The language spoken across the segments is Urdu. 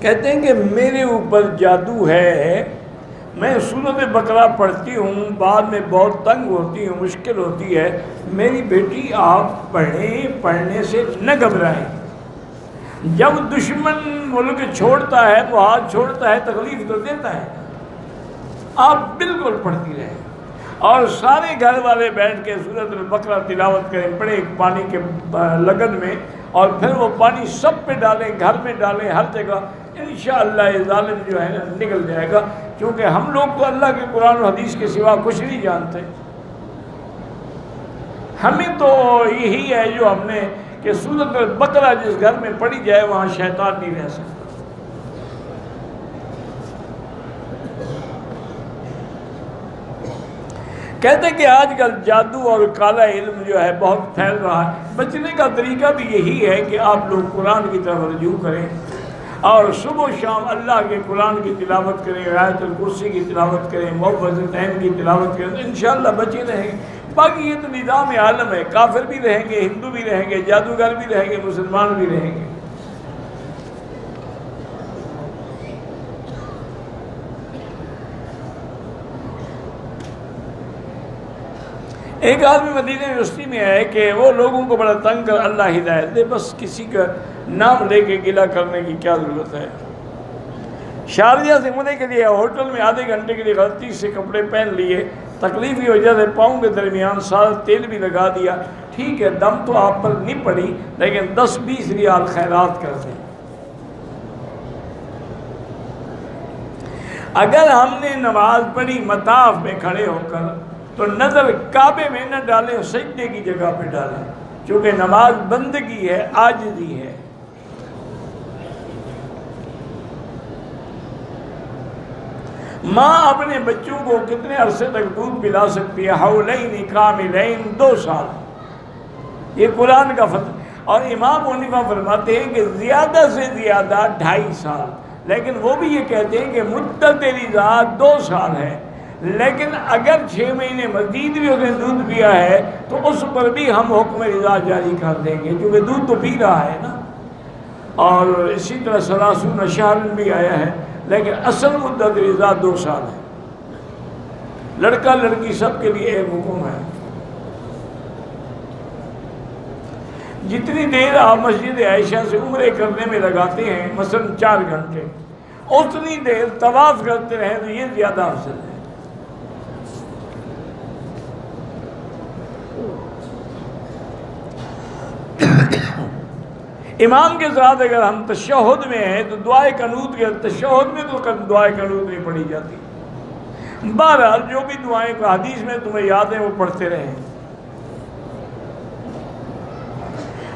کہتے ہیں کہ میرے اوپر جادو ہے، میں سورۃ بقرہ پڑھتی ہوں، بعد میں بہت تنگ ہوتی ہوں، مشکل ہوتی ہے، میری بیٹی آپ پڑھنے سے نہ گھبرائیں، جب دشمن ملک چھوڑتا ہے تو ہاتھ چھوڑتا ہے، تکلیف تو دیتا ہے، آپ بالکل پڑھتی رہیں، اور سارے گھر والے بیٹھ کے سورۃ البقرہ تلاوت کریں، پڑھیں ایک پانی کے لگن میں، اور پھر وہ پانی سب پہ ڈالیں، گھر میں ڈالیں، ہر جگہ، انشاءاللہ یہ ظالم جو ہے نا نکل جائے گا، کیونکہ ہم لوگ تو اللہ کے قرآن و حدیث کے سوا کچھ نہیں جانتے، ہمیں تو یہی ہے جو ہم نے کہ سورۃ البقرہ جس گھر میں پڑھی جائے وہاں شیطان نہیں رہ سکتا۔ کہتے ہیں کہ آج کل جادو اور کالا علم جو ہے بہت پھیل رہا ہے، بچنے کا طریقہ بھی یہی ہے کہ آپ لوگ قرآن کی طرف رجوع کریں، اور صبح و شام اللہ کے قرآن کی تلاوت کریں، آیت الکرسی کی تلاوت کریں، معوذتین کی تلاوت کریں، تو انشاءاللہ بچے رہیں گے۔ باقی یہ تو نظام عالم ہے، کافر بھی رہیں گے، ہندو بھی رہیں گے، جادوگر بھی رہیں گے، مسلمان بھی رہیں گے۔ ایک آدمی مدینہ یونیورسٹی میں ہے کہ وہ لوگوں کو بڑا تنگ کر، اللہ ہدایت دے، بس کسی کا نام لے کے گلہ کرنے کی کیا ضرورت ہے۔ شارجہ سے عمرے کے لیے ہوٹل میں آدھے گھنٹے کے لیے غلطی سے کپڑے پہن لیے، تکلیف کی وجہ سے پاؤں کے درمیان سارا تیل بھی لگا دیا، ٹھیک ہے دم تو آپ پر نہیں پڑی، لیکن 10-20 ریال خیرات کر دیں۔ اگر ہم نے نماز پڑھی مطاف میں کھڑے ہو کر تو نظر کعبے میں نہ ڈالیں، سجدے کی جگہ پہ ڈالیں، چونکہ نماز بندگی ہے، عاجزی ہے۔ ماں اپنے بچوں کو کتنے عرصے تک دودھ پلا سکتی ہے؟ حولین کاملین، 2 سال، یہ قرآن کا فتویٰ۔ اور امام حنیفہ فرماتے ہیں کہ زیادہ سے زیادہ 2.5 سال، لیکن وہ بھی یہ کہتے ہیں کہ مدت رضاع 2 سال ہے، لیکن اگر 6 مہینے مزید بھی اس نے دودھ پیا ہے تو اس پر بھی ہم حکم رضاع جاری کر دیں گے، کیونکہ دودھ تو پی رہا ہے نا۔ اور اسی طرح 30 شہر بھی آیا ہے، لیکن اصل مدت رضاع 2 سال ہے۔ لڑکا لڑکی سب کے لیے ایک حکم ہے۔ جتنی دیر آپ مسجد عائشہ سے عمرے کرنے میں لگاتے ہیں، مثلا 4 گھنٹے، اتنی دیر طواف کرتے رہیں تو یہ زیادہ افضل ہے۔ امام کے ساتھ اگر ہم تشہد میں ہیں تو دعائے قنوت کے، تشہد میں تو دعائے قنوت نہیں پڑھی جاتی۔ بہرحال جو بھی دعائیں کو حدیث میں تمہیں یاد ہیں وہ پڑھتے رہیں۔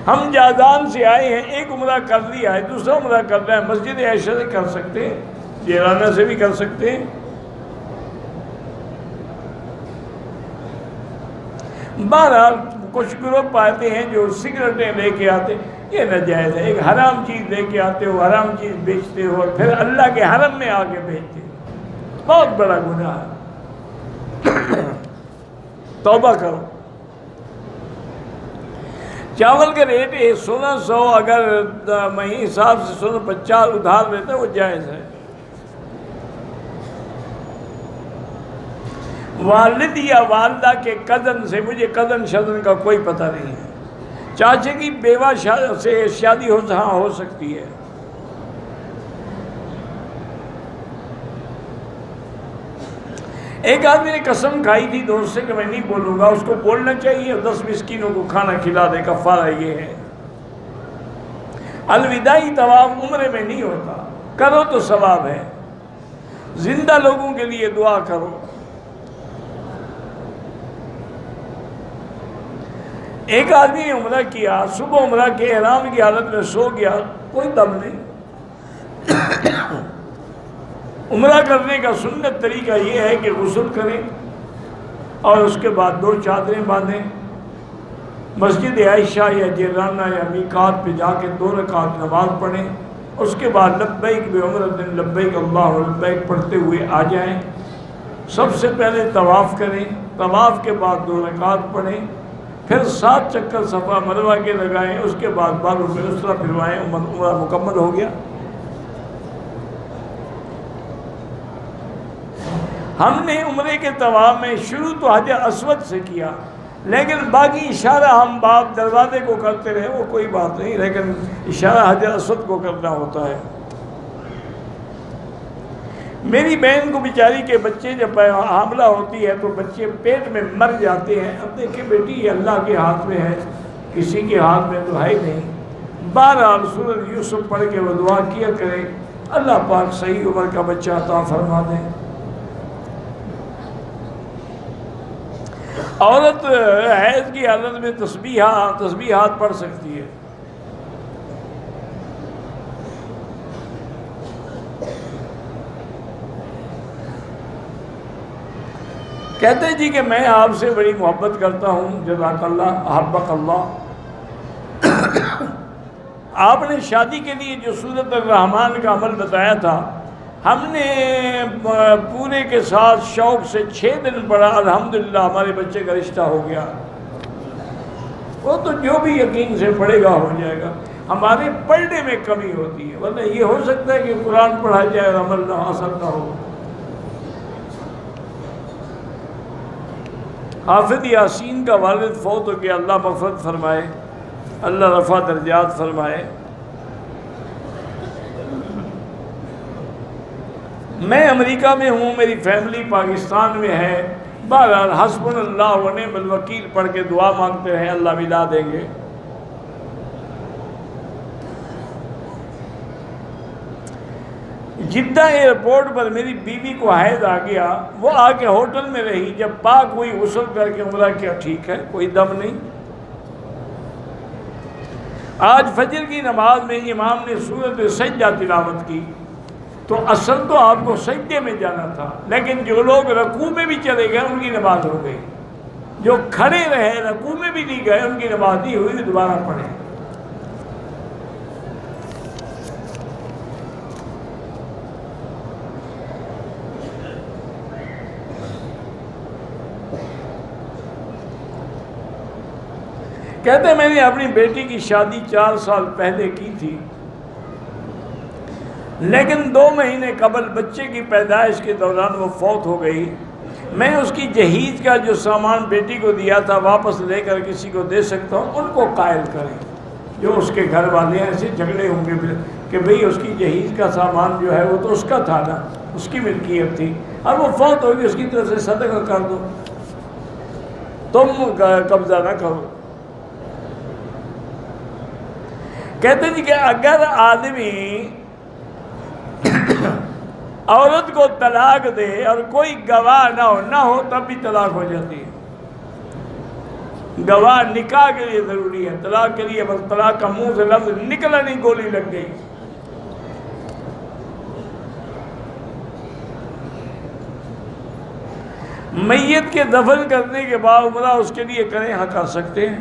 ہم جازان سے آئے ہیں، ایک عمرہ کر لیا ہے، دوسرا عمرہ کر رہا ہے، مسجد عائشہ سے کر سکتے ہیں، جیرانہ سے بھی کر سکتے ہیں۔ بہرحال کچھ گروپ آتے ہیں جو سگریٹیں لے کے آتے، یہ ناجائز ہے، ایک حرام چیز لے کے آتے ہو، حرام چیز بیچتے ہو اور پھر اللہ کے حرم میں آ کے بیچتے ہو، بہت بڑا گناہ ہے، توبہ کرو۔ چاول کا ریٹ 1600 اگر مہی حساب سے 1650 ادھار لیتا ہے وہ جائز ہے۔ والد یا والدہ کے کزن سے، مجھے کزن شزن کا کوئی پتہ نہیں ہے، چاچے کی بیوہ سے شادی ہو سکتی ہے۔ ایک آدمی نے قسم کھائی تھی دوست سے کہ میں نہیں بولوں گا، اس کو بولنا چاہیے، 10 مسکینوں کو کھانا کھلا دے، کفارہ یہ ہے۔ الوداعی طواف عمرے میں نہیں ہوتا، کرو تو ثواب ہے، زندہ لوگوں کے لیے دعا کرو۔ ایک آدمی نے عمرہ کیا، صبح عمرہ کے احرام کی حالت میں سو گیا، کوئی دم نہیں۔ عمرہ کرنے کا سنت طریقہ یہ ہے کہ غسل کریں اور اس کے بعد 2 چادریں باندھیں، مسجد عائشہ یا جیرانہ یا میقات پہ جا کے 2 رکعت نماز پڑھیں، اس کے بعد لبیک بعمرۃ لبیک اللہم لبیک پڑھتے ہوئے آ جائیں۔ سب سے پہلے طواف کریں، طواف کے بعد 2 رکعت پڑھیں، پھر 7 چکر صفا مروہ کے لگائیں، اس کے بعد بالوں پہ اس طرح پھروائیں، عمرہ مکمل ہو گیا۔ ہم نے عمرے کے طواف میں شروع تو حجر اسود سے کیا، لیکن باقی اشارہ ہم باپ دروازے کو کرتے رہے، وہ کوئی بات نہیں، لیکن اشارہ حجر اسود کو کرنا ہوتا ہے۔ میری بہن کو بیچاری کے بچے جب حاملہ ہوتی ہے تو بچے پیٹ میں مر جاتے ہیں۔ اب دیکھیں بیٹی، یہ اللہ کے ہاتھ میں ہے، کسی کے ہاتھ میں تو ہے ہی نہیں۔ بہرحال سورۃ یوسف پڑھ کے وہ دعا کیا کرے، اللہ پاک صحیح عمر کا بچہ عطا فرما دے۔ عورت حیض کی حالت میں تسبیحات پڑھ سکتی ہے۔ کہتے ہیں جی کہ میں آپ سے بڑی محبت کرتا ہوں، جزاک اللہ احبک اللہ۔ آپ نے شادی کے لیے جو سورۃ الرحمن کا عمل بتایا تھا، ہم نے پورے کے ساتھ شوق سے 6 دن پڑھا، الحمدللہ ہمارے بچے کا رشتہ ہو گیا۔ وہ تو جو بھی یقین سے پڑھے گا ہو جائے گا، ہمارے پڑھنے میں کمی ہوتی ہے، ورنہ یہ ہو سکتا ہے کہ قرآن پڑھا جائے اور عمل نہ حاصل نہ ہو۔ حافظ یاسین کا والد فوت ہو گیا، اللہ مغفرت فرمائے، اللہ رفع درجات فرمائے۔ میں امریکہ میں ہوں، میری فیملی پاکستان میں ہے۔ بہرحال حسبنا اللہ و نعم الوکیل پڑھ کے دعا مانگتے ہیں، اللہ ملا دیں گے۔ جدہ ایئرپورٹ پر میری بیوی کو حیض آ گیا، وہ آ کے ہوٹل میں رہی، جب پاک ہوئی غسل کر کے عمرہ کیا، ٹھیک ہے، کوئی دم نہیں۔ آج فجر کی نماز میں امام نے سورۃ سجدہ تلاوت کی، تو اصل تو آپ کو سجدے میں جانا تھا، لیکن جو لوگ رکوع میں بھی چلے گئے ان کی نماز ہو گئی، جو کھڑے رہے رکوع میں بھی نہیں گئے ان کی نماز نہیں ہوئی، دوبارہ پڑھیں۔ کہتے ہیں میں نے اپنی بیٹی کی شادی 4 سال پہلے کی تھی، لیکن 2 مہینے قبل بچے کی پیدائش کے دوران وہ فوت ہو گئی۔ میں اس کی جہیز کا جو سامان بیٹی کو دیا تھا واپس لے کر کسی کو دے سکتا ہوں؟ ان کو قائل کریں، جو اس کے گھر والے ہیں، ایسے جھگڑے ہوں گے کہ بھئی اس کی جہیز کا سامان جو ہے وہ تو اس کا تھا نا، اس کی ملکیت تھی، اب وہ فوت ہوگی، اس کی طرف سے صدقہ کر دو، تم قبضہ نہ کرو۔ کہتے ہیں کہ اگر آدمی عورت کو طلاق دے اور کوئی گواہ نہ ہو تب بھی طلاق ہو جاتی ہے۔ گواہ نکاح کے لیے ضروری ہے، طلاق کے لیے بس طلاق کا منہ سے لفظ نکلا نہیں، گولی لگ گئی۔ میت کے دفن کرنے کے بعد عمرہ اس کے لیے کریں، ہاں کر سکتے ہیں۔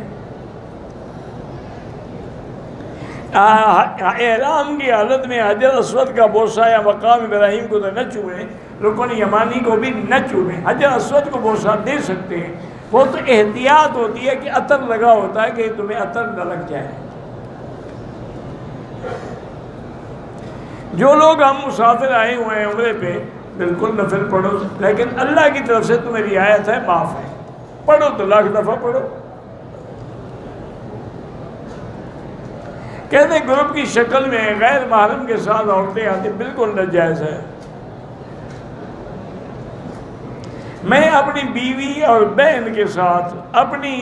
احرام کی حالت میں حجر اسود کا بوسہ یا مقام ابراہیم کو تو نہ چھوئیں، رکن یمانی کو بھی نہ چھوئیں۔ حجر اسود کو بوسہ دے سکتے ہیں، وہ تو احتیاط ہوتی ہے کہ عطر لگا ہوتا ہے کہ تمہیں عطر نہ لگ جائے۔ جو لوگ ہم مسافر آئے ہوئے ہیں عمرے پہ، بالکل نفل پڑھو، لیکن اللہ کی طرف سے تمہیں رعایت ہے، معاف ہے، پڑھو تو 1,00,000 دفعہ پڑھو۔ کہتے ہیں گروپ کی شکل میں غیر محرم کے ساتھ عورتیں آتی، بالکل ناجائز ہے۔ میں اپنی بیوی اور بہن کے ساتھ اپنی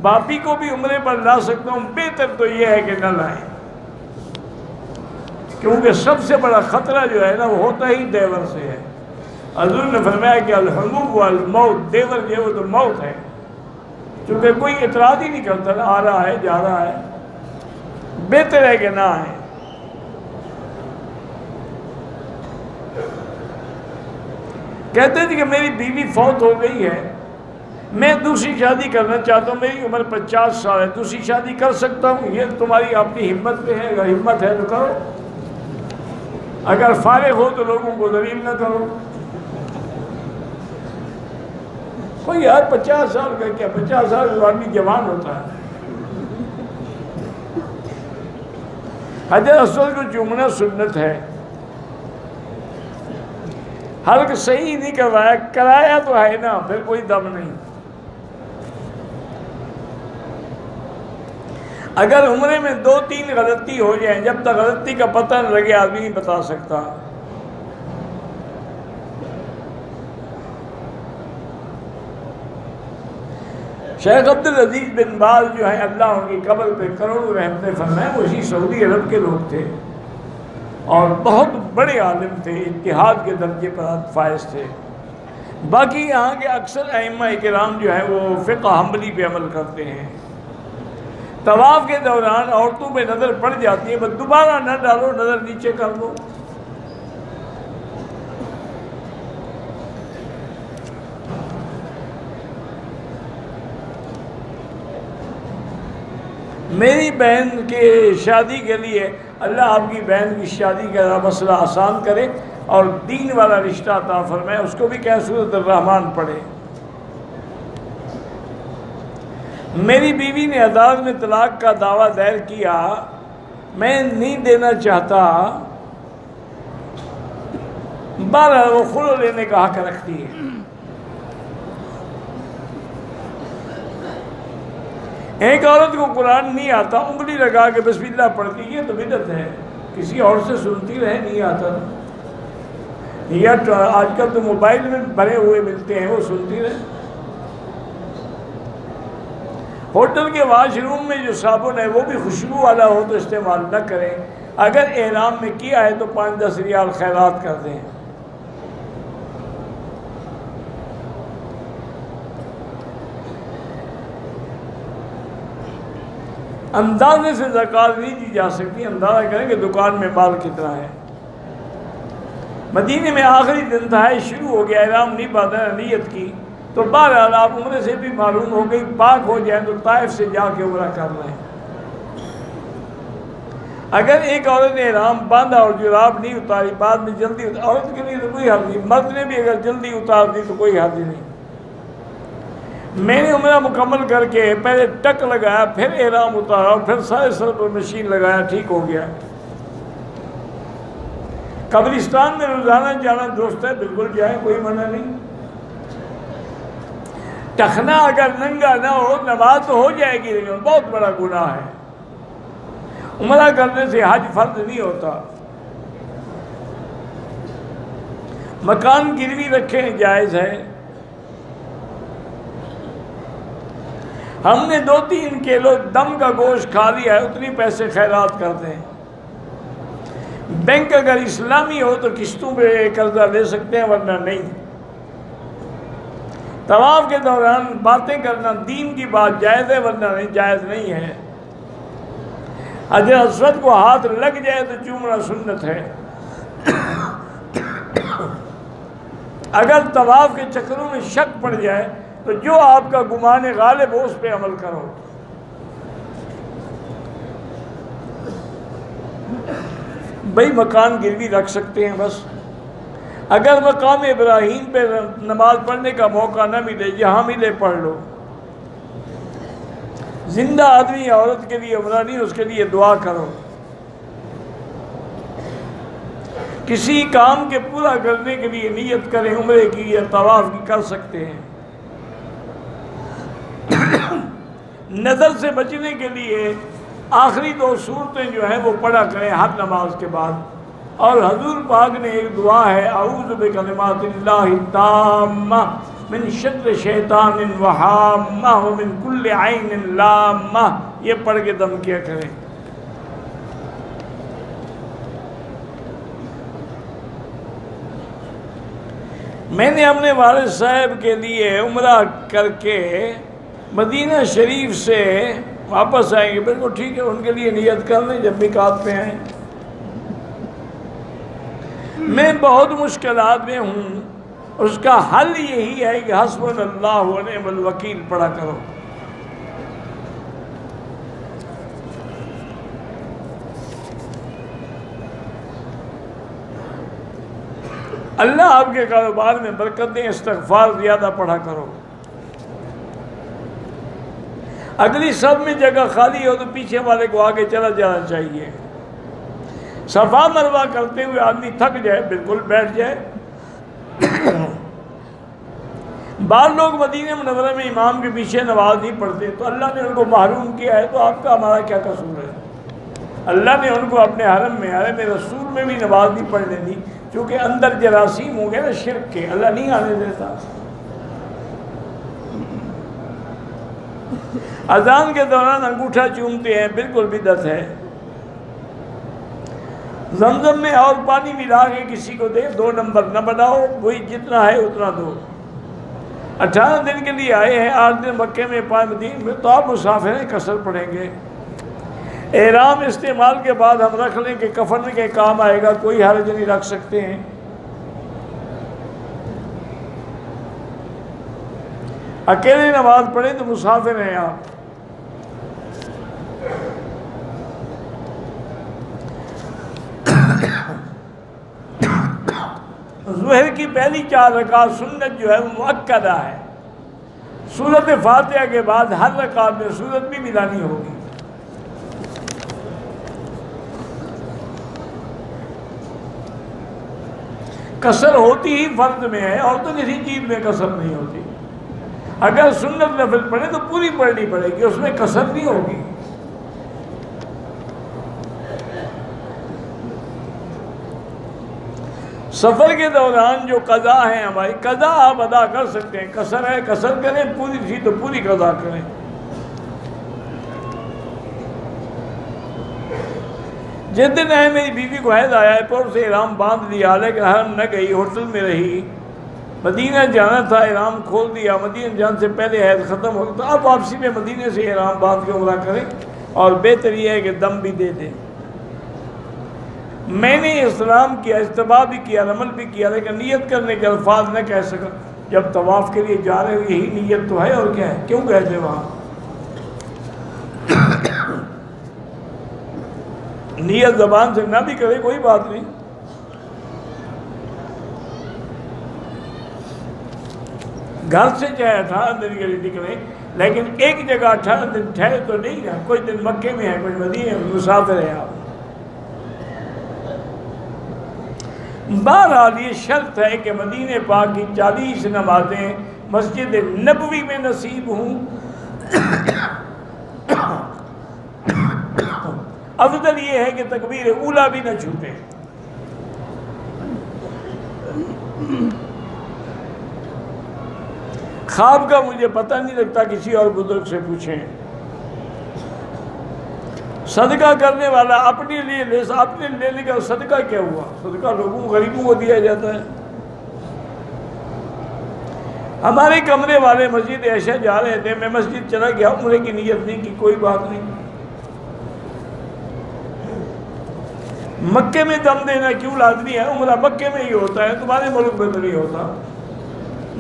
باپی کو بھی عمرے پر لا سکتا ہوں، بہتر تو یہ ہے کہ نہ لائیں، کیونکہ سب سے بڑا خطرہ جو ہے نا وہ ہوتا ہی دیور سے ہے۔ حضور نے فرمایا کہ الحموم والموت، دیور جو ہے وہ تو موت ہے، چونکہ کوئی اعتراض ہی نہیں کرتا، آ رہا ہے جا رہا ہے، بہتر ہے کہ نہ آئیں۔ کہتے ہیں کہ میری بیوی فوت ہو گئی ہے، میں دوسری شادی کرنا چاہتا ہوں، میری عمر 50 سال ہے، دوسری شادی کر سکتا ہوں؟ یہ تمہاری اپنی ہمت پہ ہے، اگر ہمت ہے تو کرو، اگر فارغ ہو تو لوگوں کو ذلیل نہ کرو۔ کوئی یار 50 سال کا کیا، 50 سال کا آدمی جوان ہوتا ہے۔ حجر اسود کو چومنا سنت ہے۔ حلق صحیح نہیں کروایا، کرایا تو ہے نا، پھر کوئی دم نہیں۔ اگر عمرے میں 2-3 غلطی ہو جائیں، جب تک غلطی کا پتہ نہ لگے آدمی نہیں بتا سکتا۔ شیخ عبدالعزیز بن باز جو ہیں، اللہ ان کی قبر پہ کروڑوں رحمتیں فرمائیں، اسی سعودی عرب کے لوگ تھے اور بہت بڑے عالم تھے، اتحاد کے درجے پر فائز تھے۔ باقی یہاں کے اکثر ائمہ کرام جو ہیں وہ فقہ حنبلی پہ عمل کرتے ہیں۔ طواف کے دوران عورتوں پہ نظر پڑ جاتی ہے، بس دوبارہ نہ ڈالو، نظر نیچے کر دو۔ میری بہن کے شادی کے لیے اللہ آپ کی بہن کی شادی کا مسئلہ آسان کرے اور دین والا رشتہ عطا فرمائے، اس کو بھی کہیں سورۃ الرحمن پڑھے۔ میری بیوی نے عدالت میں طلاق کا دعویٰ دائر کیا، میں نہیں دینا چاہتا، بہرحال وہ خلع لینے کا حق رکھتی ہے۔ ایک عورت کو قرآن نہیں آتا، انگلی لگا کے بسم اللہ پڑھتی، یہ تو بدعت ہے، کسی اور سے سنتی رہے، نہیں آتا یا آج کل تو موبائل میں بھرے ہوئے ملتے ہیں، وہ سنتی رہے۔ ہوٹل کے واش روم میں جو صابن ہے وہ بھی خوشبو والا ہو تو استعمال نہ کریں، اگر احرام میں کیا ہے تو 5-10 ریال خیرات کر دیں۔ اندازے سے زکوٰۃ نہیں دی جا سکتی، اندازہ کریں کہ دکان میں مال کتنا ہے۔ مدینے میں آخری دن تھا، شروع ہو گیا، احرام نہیں باندھا، نیت کی تو بہرحال آپ عمرے سے بھی معلوم ہو گئی، پاک ہو جائیں تو طائف سے جا کے عمرہ کر لیں۔ اگر ایک عورت نے احرام باندھا اور جراب نہیں اتاری، بعد میں جلدی عورت کے لیے تو کوئی حرج نہیں، مرد نے بھی اگر جلدی اتار دی تو کوئی حرج نہیں۔ میں نے عمرہ مکمل کر کے پہلے ٹک لگایا، پھر احرام اتارا اور پھر سارے سر پر مشین لگایا، ٹھیک ہو گیا۔ قبرستان میں روزانہ جانا درست ہے، بالکل جائیں، کوئی منع نہیں۔ ٹخنا اگر ننگا نہ ہو، نماز تو ہو جائے گی لیکن بہت بڑا گناہ ہے۔ عمرہ کرنے سے حج فرض نہیں ہوتا۔ مکان گروی رکھیں جائز ہے۔ ہم نے 2-3 کلو دم کا گوشت کھا لیا ہے، اتنی پیسے خیرات کر دیں۔ بینک اگر اسلامی ہو تو قسطوں پہ قرضہ لے سکتے ہیں، ورنہ نہیں۔ طواف کے دوران باتیں کرنا دین کی بات جائز ہے، ورنہ نہیں، جائز نہیں ہے۔ حجر اسود کو ہاتھ لگ جائے تو چومنا سنت ہے۔ اگر طواف کے چکروں میں شک پڑ جائے تو جو آپ کا گمان غالب ہو اس پہ عمل کرو۔ بھئی مکان گروی رکھ سکتے ہیں بس، اگر مقام ابراہیم پہ نماز پڑھنے کا موقع نہ ملے، جہاں ملے پڑھ لو۔ زندہ آدمی یا عورت کے لیے عمرہ نہیں، اس کے لیے دعا کرو۔ کسی کام کے پورا کرنے کے لیے نیت کریں، عمرے کی یا طواف کی کر سکتے ہیں۔ نظر سے بچنے کے لیے آخری 2 سورتیں جو ہیں وہ پڑھا کریں ہر نماز کے بعد، اور حضور پاک نے ایک دعا ہے، اعوذ بکلمات اللہ التامہ من شر شیطان وہامہ ومن کل عین لامہ، یہ پڑھ کے دم کیا کریں۔ میں نے اپنے والد صاحب کے لیے عمرہ کر کے مدینہ شریف سے واپس آئیں گے، بالکل ٹھیک ہے، ان کے لیے نیت کر لیں جب میقات پہ آئیں۔ میں بہت مشکلات میں ہوں، اس کا حل یہی ہے کہ حسبنا اللہ و نعم الوکیل پڑھا کرو۔ اللہ آپ کے کاروبار میں برکت دیں، استغفار زیادہ پڑھا کرو۔ اگلی صف میں جگہ خالی ہو تو پیچھے والے کو آگے چلا جانا چاہیے۔ صفا مروہ کرتے ہوئے آدمی تھک جائے، بالکل بیٹھ جائے، بعض لوگ مدینہ منورہ میں امام کے پیچھے نماز نہیں پڑھتے، تو اللہ نے ان کو محروم کیا ہے، تو آپ کا ہمارا کیا قصور ہے؟ اللہ نے ان کو اپنے حرم میں، حرم رسول میں بھی نماز نہیں پڑھنے دی، چونکہ اندر جراثیم ہو گئے نا شرک کے، اللہ نہیں آنے دیتا۔ اذان کے دوران انگوٹھا چومتے ہیں، بالکل بدعت ہے۔ زمزم میں اور پانی ملا کے کسی کو دے، 2 نمبر نہ بناؤ، وہی جتنا ہے اتنا دو۔ 18 دن کے لیے آئے ہیں، 8 دن مکے میں، 5 مدینہ میں، تو آپ مسافر ہیں، قصر پڑھیں گے۔ احرام استعمال کے بعد ہم رکھ لیں کہ کفن کے کام آئے گا، کوئی حرج نہیں، رکھ سکتے ہیں۔ اکیلے نماز پڑھیں تو مسافر ہیں آپ۔ ظہر کی پہلی 4 رکعت سنت جو ہے وہ مؤکدہ ہے، سورۃ فاتحہ کے بعد ہر رکعت میں سورت بھی ملانی ہوگی۔ قصر ہوتی ہی فرض میں ہے، اور تو کسی چیز میں قصر نہیں ہوتی۔ اگر سنت نفل پڑھے تو پوری پڑھنی پڑے گی، اس میں قصر نہیں ہوگی۔ سفر کے دوران جو قضا ہیں ہماری، قضا آپ ادا کر سکتے ہیں، قصر ہے قصر کریں، پوری تھی تو پوری قضا کریں۔ جس دن ہے میری بیوی کو حیض آیا ہے، پر سے احرام باندھ لیا، لیکن حرم نہ گئی، ہوٹل میں رہی، مدینہ جانا تھا، احرام کھول دیا، مدینہ جان سے پہلے حیض ختم ہو گئی، تو اب واپسی میں مدینہ سے احرام باندھ کے عمرہ کریں، اور بہتر یہ ہے کہ دم بھی دے دیں۔ میں نے اسلام کیا، استباع بھی کیا، عمل بھی کیا، لیکن نیت کرنے کے الفاظ نہ کہہ سکا۔ جب طواف کے لیے جا رہے ہو یہی نیت تو ہے، اور کیا ہے، کیوں گئے تھے وہاں؟ نیت زبان سے نہ بھی کرے کوئی بات نہیں۔ گھر سے چاہے 18 دن کے لیے نکلے، لیکن ایک جگہ 18 دن ٹھہرے تو نہیں نا، کچھ دن مکے میں ہے، کچھ مدینے میں، مسافر ہیں آپ۔ بہرحال یہ شرط ہے کہ مدینہ پاک کی 40 نمازیں مسجد نبوی میں نصیب ہوں۔ افضل یہ ہے کہ تکبیر اولیٰ بھی نہ چھوٹے۔ خواب کا مجھے پتہ نہیں لگتا، کسی اور بزرگ سے پوچھیں۔ صدقہ کرنے والا اپنے لیے لینے کا صدقہ کیا ہوا؟ صدقہ لوگوں غریبوں کو دیا جاتا ہے۔ ہمارے کمرے والے مسجد عائشہ جا رہے تھے، میں مسجد چلا گیا، عمرے کی نیت نہیں کی، کوئی بات نہیں۔ مکے میں دم دینا کیوں لازمی ہے؟ عمرہ مکے میں ہی ہوتا ہے، تمہارے ملک میں تو نہیں ہوتا۔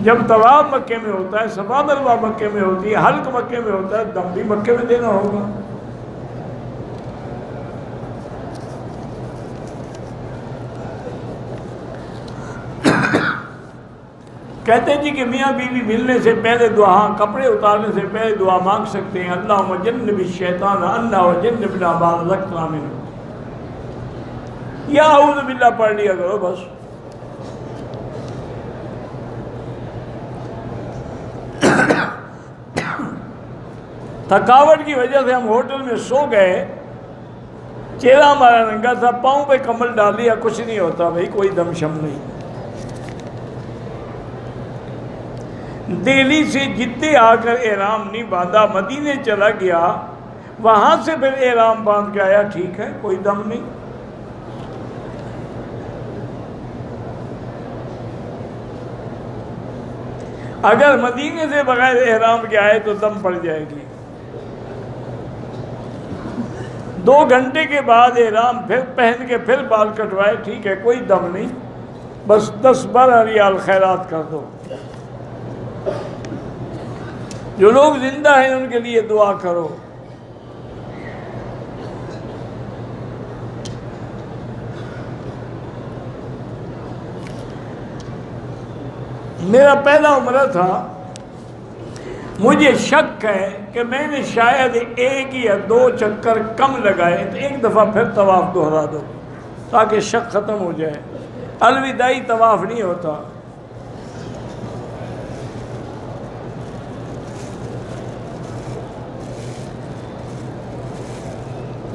جب طواف مکے میں ہوتا ہے، صفا مروہ مکے میں ہوتی ہے، حلق مکے میں ہوتا ہے، دم بھی مکے میں دینا ہوگا۔ کہتے ہیں جی کہ میاں بیوی ملنے سے پہلے دعا، کپڑے اتارنے سے پہلے دعا مانگ سکتے ہیں، اللہم جنب الشیطان عنا وجنبنا ما رزقتنا منہ، یا اعوذ باللہ پڑھ لیا کرو بس۔ تھکاوٹ کی وجہ سے ہم ہوٹل میں سو گئے، چہرہ ہمارا ننگا تھا، پاؤں پہ کمبل ڈال لیا، کچھ نہیں ہوتا بھائی، کوئی دم شم نہیں۔ دہلی سے جدے آ کر احرام نہیں باندھا، مدینے چلا گیا، وہاں سے پھر احرام باندھ کے آیا، ٹھیک ہے، کوئی دم نہیں۔ اگر مدینے سے بغیر احرام کے آئے تو دم پڑ جائے گی۔ 2 گھنٹے کے بعد احرام پھر پہن کے پھر بال کٹوائے، ٹھیک ہے، کوئی دم نہیں، بس 10-12 ریال خیرات کر دو۔ جو لوگ زندہ ہیں ان کے لیے دعا کرو۔ میرا پہلا عمرہ تھا، مجھے شک ہے کہ میں نے شاید 1 یا 2 چکر کم لگائے، تو 1 دفعہ پھر طواف دہرا دو تاکہ شک ختم ہو جائے۔ الوداعی طواف نہیں ہوتا،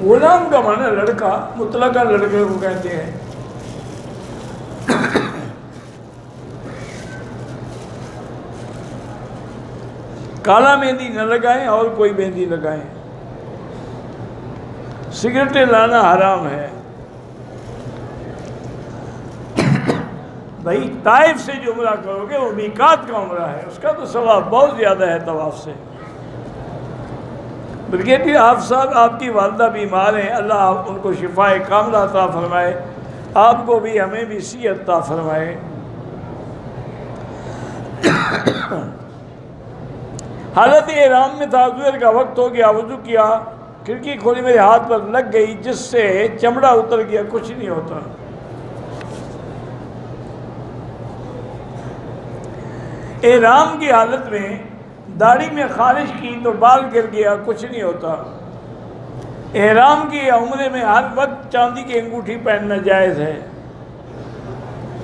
غلام کا معنی لڑکا، مطلقہ لڑکے کو کہتے ہیں۔ کالا مہندی نہ لگائیں اور کوئی مہندی لگائیں۔ سگریٹیں لانا حرام ہے۔ بھائی طائف سے جو عمرہ کرو گے وہ میقات کا عمرہ ہے، اس کا تو ثواب بہت زیادہ ہے طواف سے۔ بلکہ آپ صاحب، آپ کی والدہ بیمار ہیں، اللہ ان کو شفائے کاملہ عطا فرمائے، آپ کو بھی ہمیں بھی صحت عطا فرمائے۔ حالت احرام میں تھا، ظہر کا وقت ہو گیا، وضو کیا، کھڑکی کھولی، میرے ہاتھ پر لگ گئی جس سے چمڑا اتر گیا، کچھ نہیں ہوتا۔ احرام کی حالت میں داڑھی میں خارش کی تو بال گر گیا، کچھ نہیں ہوتا۔ احرام کی عمرے میں ہر وقت چاندی کی انگوٹھی پہننا جائز ہے۔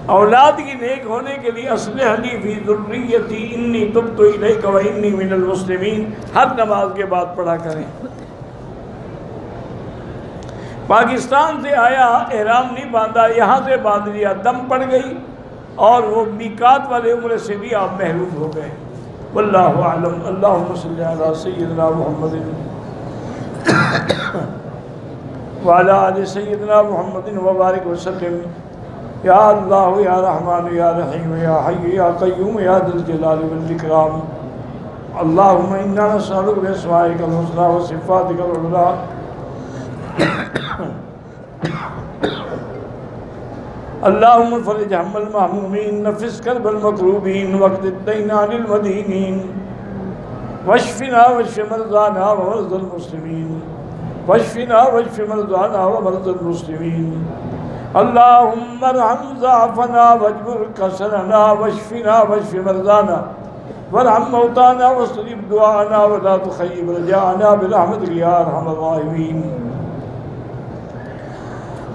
اولاد کی نیک ہونے کے لیے اصلح لی فی ذریتی انی تبت الیک و انی من المسلمین ہر نماز کے بعد پڑھا کریں۔ پاکستان سے آیا، احرام نہیں باندھا، یہاں سے باندھ لیا، دم پڑ گئی اور وہ میقات والے عمرے سے بھی آپ محروم ہو گئے۔ واللہ اعلم۔ اللہم صلی علی سیدنا محمد وعلی آل سیدنا محمد وبارک وسلم۔ یا اللہ یا رحمان یا رحیم یا حی یا قیوم یا ذی الجلال والاکرام۔ اللہم انا نسألک باسمائک الحسنی وصفاتک العلی اللہم فرج ہم المہمومین، نفس کرب المکروبین، وقت الدین عن المدینین، واشفنا واشف مرضانا ومرضى المسلمین، واشفنا واشف مرضانا ومرضى المسلمین۔ اللہم ارحم ضعفنا واجبر کسرنا، واشفنا واشف مرضانا وارحم موتانا واستجب دعانا ولا تخيب رجاءنا برحمتك يا ارحم الراحمین۔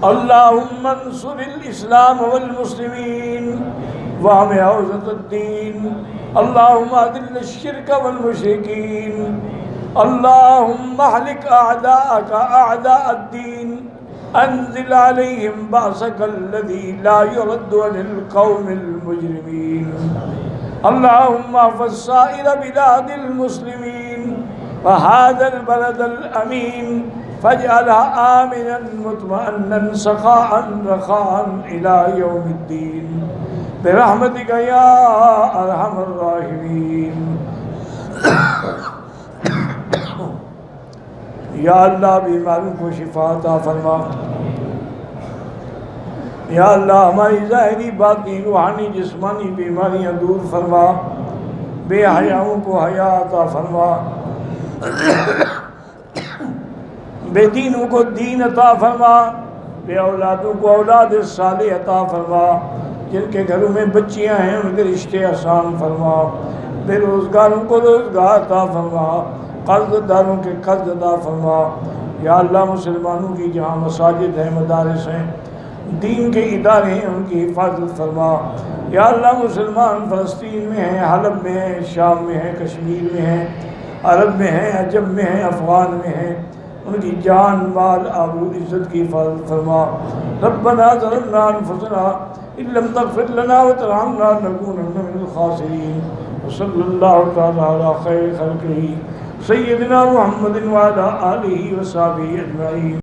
اللہم انصر الاسلام والمسلمین واحم حوزة الدین۔ اللہم اذل الشرک والمشرکین۔ اللہم اہلک اعداءک اعداء الدین۔ انزل علیہم بأسک الذی لا يرد عن القوم المجرمین۔ اللہم احفظ سائر بلاد المسلمین وهذا البلد الامین فاجعلها آمنا مطمئنا سخاء رخاء إلى يوم الدين برحمتك يا أرحم الراحمين۔ یا اللہ بیماروں کو شفا عطا فرما۔ یا اللہ ہماری ظاہری باطنی روحانی جسمانی بیماریاں دور فرما۔ بے حیاؤں کو حیا عطا فرما، بے دینوں کو دین عطا فرما، بے اولادوں کو اولاد صالح عطا فرما، جن کے گھروں میں بچیاں ہیں ان کے رشتے آسان فرما، بے روزگاروں کو روزگار عطا فرما، قرض داروں کے قرض عطا فرما۔ یا اللہ مسلمانوں کی جہاں مساجد ہیں، مدارس ہیں، دین کے ادارے ہیں، ان کی حفاظت فرما۔ یا اللہ مسلمان فلسطین میں ہیں، حلب میں ہیں، شام میں ہیں، کشمیر میں ہیں، عرب میں ہیں، عجم میں ہیں، افغان میں ہیں، ان کی جان مال آبرو عزت کی حفاظت فرما۔ ربنا ظلمنا انفسنا ان لم تغفر لنا وترحمنا لنكونن من الخاسرین۔ وصلی اللہ تعالی علی خیر خلقہ سیدنا محمد وعلی آلہ وصحبہ اجمعین۔